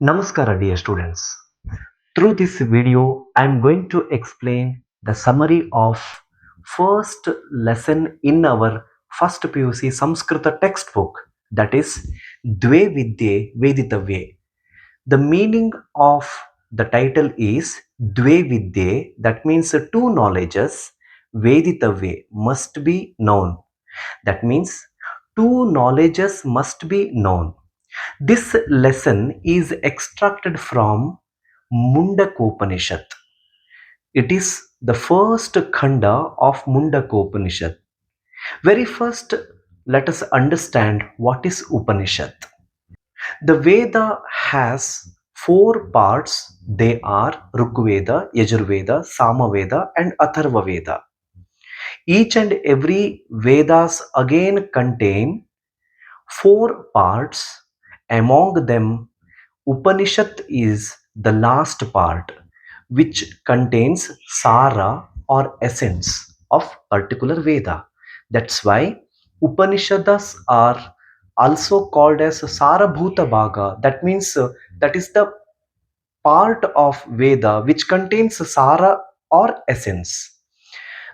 Namaskara dear students. Through this video, I am going to explain the summary of first lesson in our first PUC Sanskrit textbook, that is Dve Vidye Veditavye. The meaning of the title is Dve Vidye, that means two knowledges, Veditavye must be known. That means two knowledges must be known. This lesson is extracted from Mundaka Upanishad. It is the first khanda of Mundaka Upanishad. Very first, let us understand what is Upanishad. The Veda has four parts. They are Rigveda, Yajurveda, Samaveda, and Atharva Veda. Each and every Vedas again contain four parts. Among them, Upanishad is the last part, which contains Sara or essence of particular Veda. That's why Upanishads are also called as Sarabhuta Bhaga. That means that is the part of Veda which contains Sara or essence.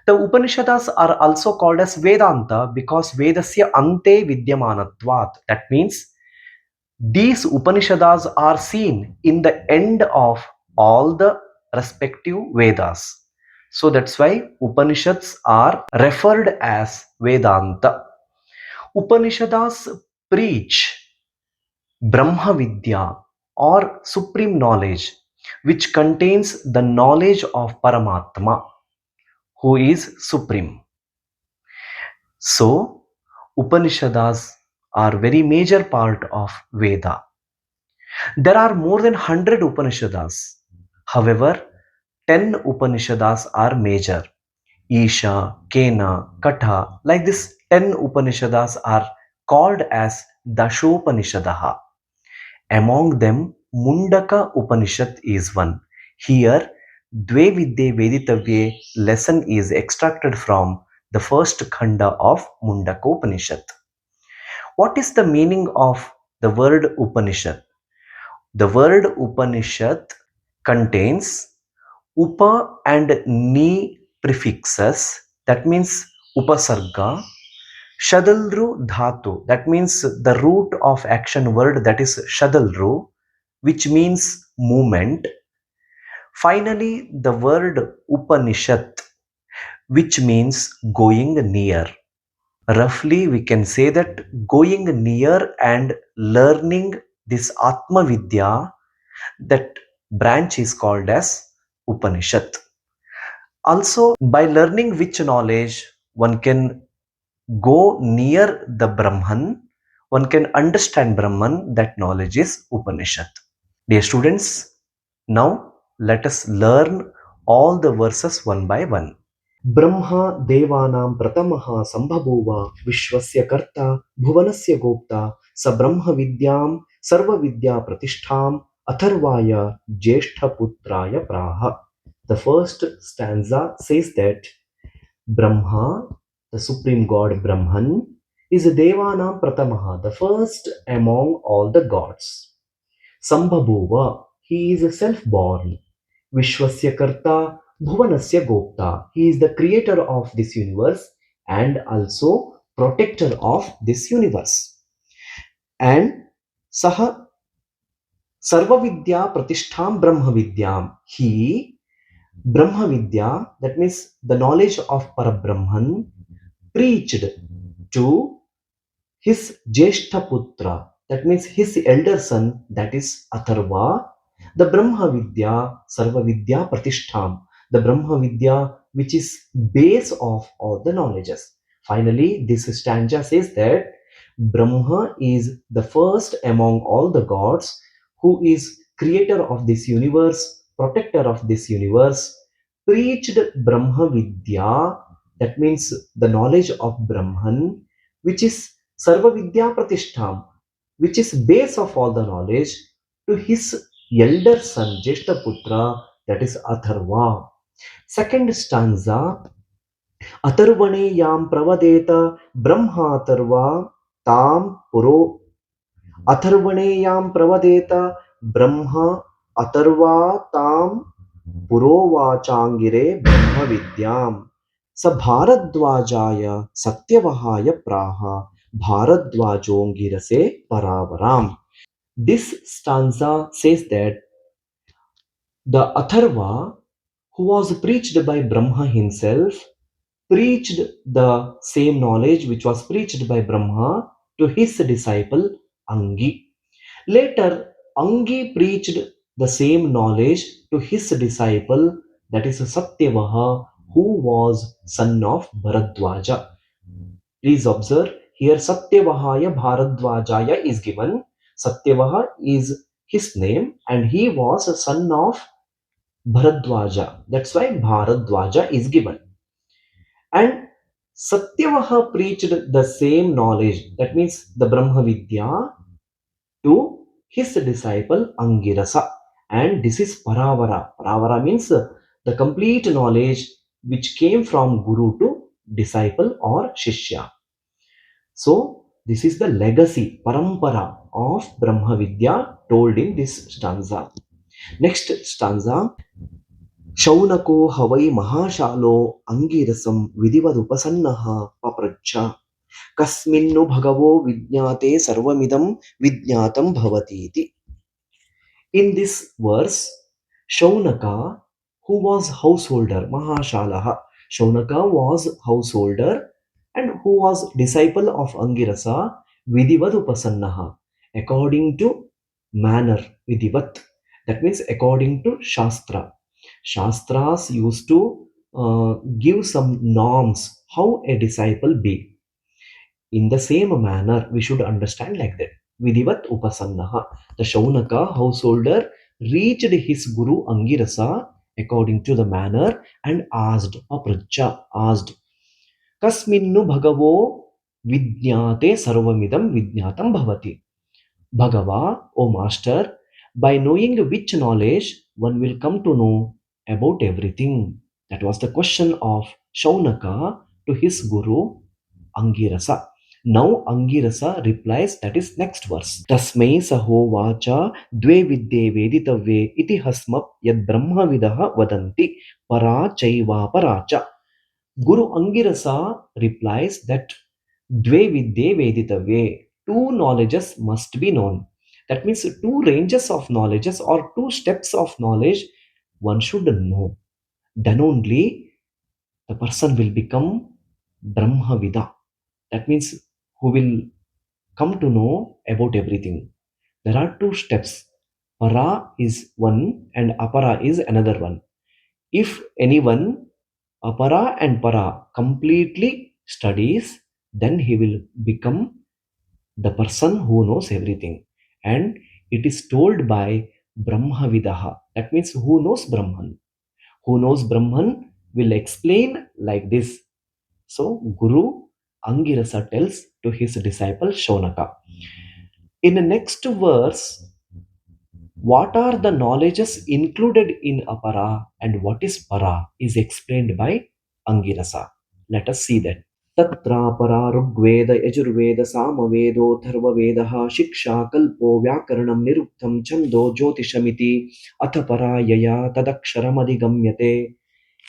The Upanishads are also called as Vedanta because Vedasya ante vidyamanatvat. That means these Upanishads are seen in the end of all the respective Vedas. So that's why Upanishads are referred as Vedanta. Upanishads preach Brahma Vidya or supreme knowledge, which contains the knowledge of Paramatma, who is supreme. So Upanishads are very major part of Veda. There are more than 100 Upanishads. However, 10 Upanishads are major. Isha, Kena, Katha, like this 10 Upanishads are called as Dashopanishadaha. Among them, Mundaka Upanishad is one. Here, Dve Vidye Veditavye lesson is extracted from the first khanda of Mundaka Upanishad. What is the meaning of the word Upanishad? The word Upanishad contains upa and ni prefixes, that means upasarga, shadalru dhatu, that means the root of action word, that is shadalru, which means movement. Finally, the word Upanishad, which means going near. Roughly, we can say that going near and learning this Atma Vidya, that branch is called as Upanishad. Also, by learning which knowledge one can go near the Brahman, one can understand Brahman, that knowledge is Upanishad. Dear students, now let us learn all the verses one by one. Brahma देवानां प्रथमः संभवो विश्वस्य कर्ता भुवनस्य गोप्ता स ब्रह्म विद्यां सर्वविद्या प्रतिष्ठाम् अथर्वाय ज्येष्ठपुत्राय प्राह. The first stanza says that Brahma, the supreme god Brahman, is Devanam Pratamaha, the first among all the gods. Sambhabhuva, he is self-born. Vishwasya Karta, Bhuvanasya Gopta, he is the creator of this universe and also protector of this universe. And Saha Sarva Vidya Pratishtham Brahma Vidyam, he Brahma Vidya, that means the knowledge of Parabrahman, preached to his Jeshta Putra, that means his elder son, that is Atharva, the Brahma Vidya, Sarva Vidya Pratishtham, the Brahma Vidya which is base of all the knowledges. Finally, this stanza says that Brahma is the first among all the gods, who is creator of this universe, protector of this universe, preached Brahma Vidya, that means the knowledge of Brahman, which is Sarva Vidya Pratishtham, which is base of all the knowledge, to his elder son, Jeshta Putra, that is Atharva. Second stanza, Atharvane yam pravadeta Brahma Atharva tam puro. Atharvane yam pravadeta Brahma Atarva Tam Purovachangire Brahma Vidyam Sa Bharadwajaya Satyavahaya Praha Bharadwajongirase Paravaram. This stanza says that the Atharva, who was preached by Brahma himself, preached the same knowledge which was preached by Brahma to his disciple Angi. Later, Angi preached the same knowledge to his disciple, that is Satyavaha, who was son of Bharadwaja. Please observe here Satyavahaya Bharadwajaya is given. Satyavaha is his name and he was a son of Bharadwaja. That's why Bharadwaja is given. And Satyavaha preached the same knowledge, that means the Brahma Vidya, to his disciple Angirasa. And this is Paravara. Paravara means the complete knowledge which came from Guru to disciple or Shishya. So, this is the legacy, Parampara of Brahma Vidya told in this stanza. Next stanza. शौनको हवै महाशालो अंगिरसं विधिवदुपसन्नः पप्रच्छ कस्मिन्नु भगवो विज्ञाते सर्वमिदं विज्ञातं भवतीति. In this verse, Shaunaka, who was householder, Mahashalaha, Shaunaka was householder and who was disciple of Angirasa, Vidivad Upasannaha, according to manner, Vidivat. That means according to Shastra. Shastras used to give some norms how a disciple be. In the same manner, we should understand like that. Vidivat Upasannaha. The Shaunaka householder reached his Guru Angirasa according to the manner and asked, Apracha asked, Kasminnu Bhagavo Vijñate Sarvamidam Vijñatam Bhavati. Bhagava, O Master, by knowing which knowledge one will come to know about everything. That was the question of Shaunaka to his Guru Angirasa. Now Angirasa replies, that is next verse. Tasmai saho vacha dve vidye veditavye iti hasmap yad brahma vidaha vadanti para chaiva paracha. Guru Angirasa replies that Dve Vidye Veditavye, two knowledges must be known. That means two ranges of knowledges or two steps of knowledge one should know. Then only the person will become Brahma Vida. That means who will come to know about everything. There are two steps. Para is one and Apara is another one. If anyone Apara and Para completely studies, then he will become the person who knows everything. And it is told by Brahma Vidaha. That means who knows Brahman. Who knows Brahman will explain like this. So Guru Angirasa tells to his disciple Shaunaka. In the next verse, what are the knowledges included in Apara and what is Para is explained by Angirasa. Let us see that. तत्रापरा Rigveda Yajurveda सामवेदोऽथर्ववेदः शिक्षा कल्पो व्याकरणं निरुक्तं छन्दो ज्योतिषमिति अथ परा यया तदक्षरमधिगम्यते.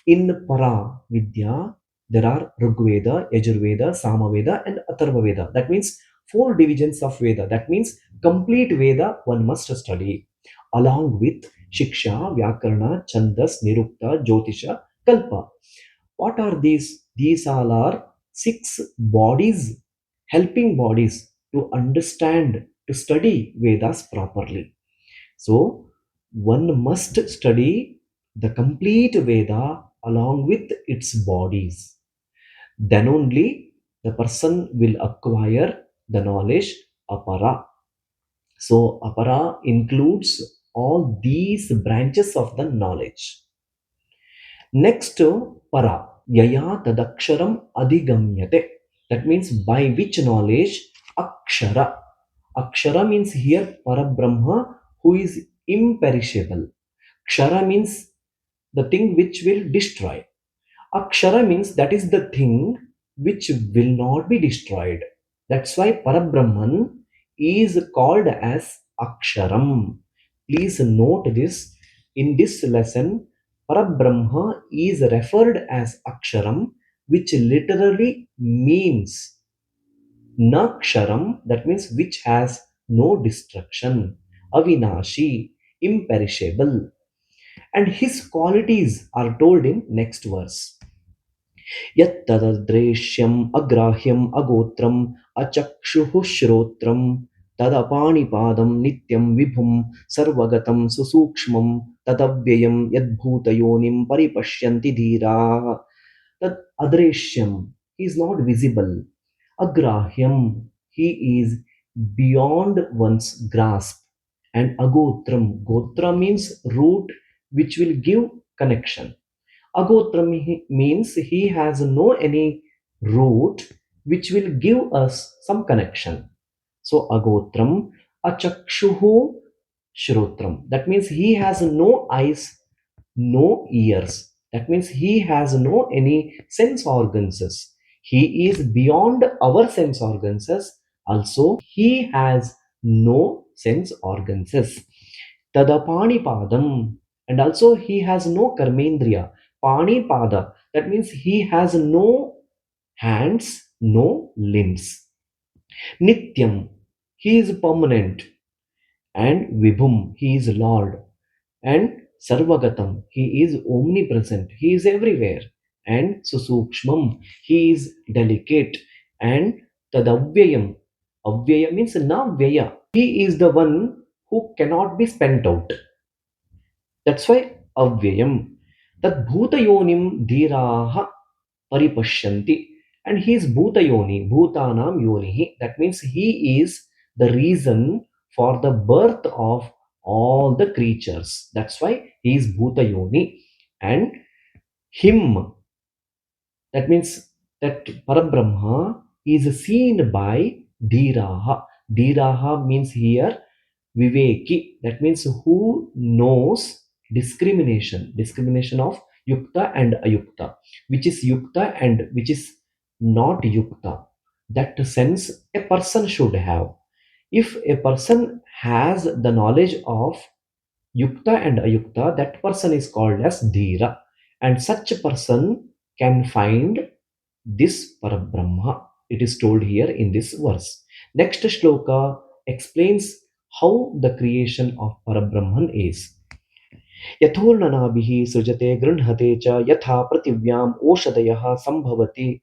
In Para Vidya, there are Rigveda, Yajurveda, Samaveda, and Atharvaveda. That means four divisions of Veda. That means complete Veda one must study, along with Shiksha, Vyakarana, Chandas, Nirukta, Jyotisha, Kalpa. What are these? These all are six bodies, helping bodies to understand, to study Vedas properly. So, one must study the complete Veda along with its bodies. Then only the person will acquire the knowledge Apara. So, Apara includes all these branches of the knowledge. Next, Para. Yaya tadaksharam adhigamyate. That means by which knowledge Akshara. Akshara means here Parabrahma who is imperishable. Kshara means the thing which will destroy. Akshara means that is the thing which will not be destroyed. That's why Parabrahman is called as Aksharam. Please note this. In this lesson, Parabrahma is referred as Aksharam, which literally means Naksharam, that means which has no destruction, Avinashi, imperishable. And his qualities are told in next verse. यत्तददृश्यम् अग्राह्यम् अगोत्रम् अचक्षुः श्रोत्रम् तदपाणिपादं नित्यं विभुं सर्वगतं सुसूक्ष्मं तदव्ययं यद्भूतयोनिं परिपश्यन्ति धीराः तद adreshyam, he is not visible. Agrahyam, he is beyond one's grasp. And agotram, gotra means root which will give connection. Agotram means he has no any root which will give us some connection. So agotram, achakshuhu shrotram. That means he has no eyes, no ears. That means he has no any sense organs. He is beyond our sense organs. Also, he has no sense organs. Tadapani padam. And also he has no karmendriya. Pani pada. That means he has no hands, no limbs. Nityam. He is permanent. And Vibhum. He is Lord. And Sarvagatam, he is omnipresent, he is everywhere. And Susukshmam, he is delicate. And Tadavyayam, Avyaya means Navyaya, he is the one who cannot be spent out. That's why Avyayam. Tad Bhutayonim Dhiraha Paripashyanti. And he is Bhutayoni, Bhutanam Yonihi. That means he is the reason for the birth of all the creatures. That's why he is Bhutayoni. And him, that means that Parabrahma is seen by Dhiraha. Dhiraha means here Viveki. That means who knows discrimination of Yukta and Ayukta, which is Yukta and which is not Yukta. That sense a person should have. If a person has the knowledge of Yukta and Ayukta, that person is called as Dhira. And such a person can find this Parabrahma. It is told here in this verse. Next shloka explains how the creation of Parabrahman is. यथोर्णनाभिः सृजते गृह्णते च यथा पृथिव्याम् ओषधयः सम्भवति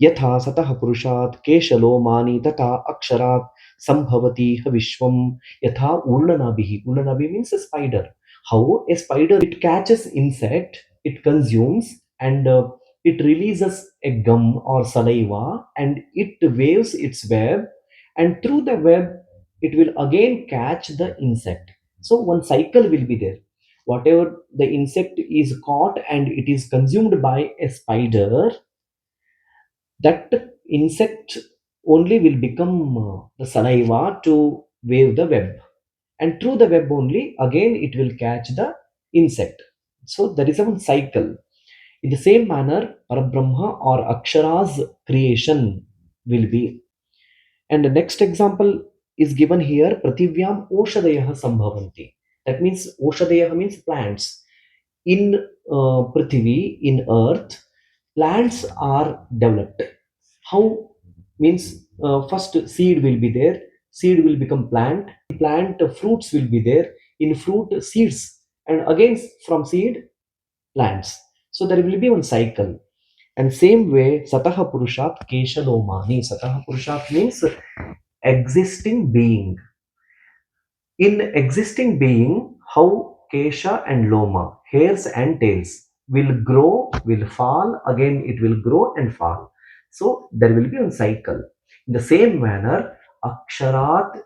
यथा सतः पुरुषात् केशलोमानि तथा अक्षरात् सम्भवति विश्वं यथा ऊर्णनाभिः. Urnanabi means a spider. How a spider, it catches insect, it consumes, and it releases a gum or saliva, and it waves its web, and through the web it will again catch the insect. So one cycle will be there. Whatever the insect is caught and it is consumed by a spider, that insect only will become the saliva to wave the web, and through the web only again it will catch the insect. So there is a cycle. In the same manner, Parabrahma or Akshara's creation will be. And the next example is given here. Prativyam oshadayah sambhavanti. That means oshadayah means plants. In Prithvi, in earth, plants are developed. How means first seed will be there, seed will become plant fruits will be there, in fruit seeds, and again from seed plants. So there will be one cycle. And same way, Sataha Purushat Keshalomani. Sataha Purushat means existing being. In existing being, how Kesha and Loma, hairs and tails, will grow, will fall, again it will grow and fall. So there will be a cycle. In the same manner, Aksharat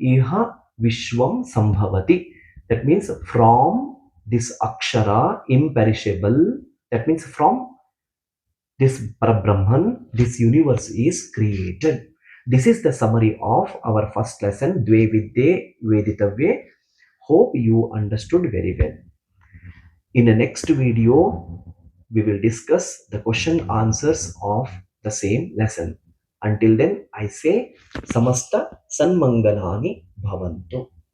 Iha Vishwam Sambhavati. That means from this Akshara, imperishable, that means from this Parabrahman, this universe is created. This is the summary of our first lesson, Dve Vidye Veditavye. Hope you understood very well. In the next video, we will discuss the question answers of the same lesson. Until then, I say Samasta Sanmangalani Bhavantu.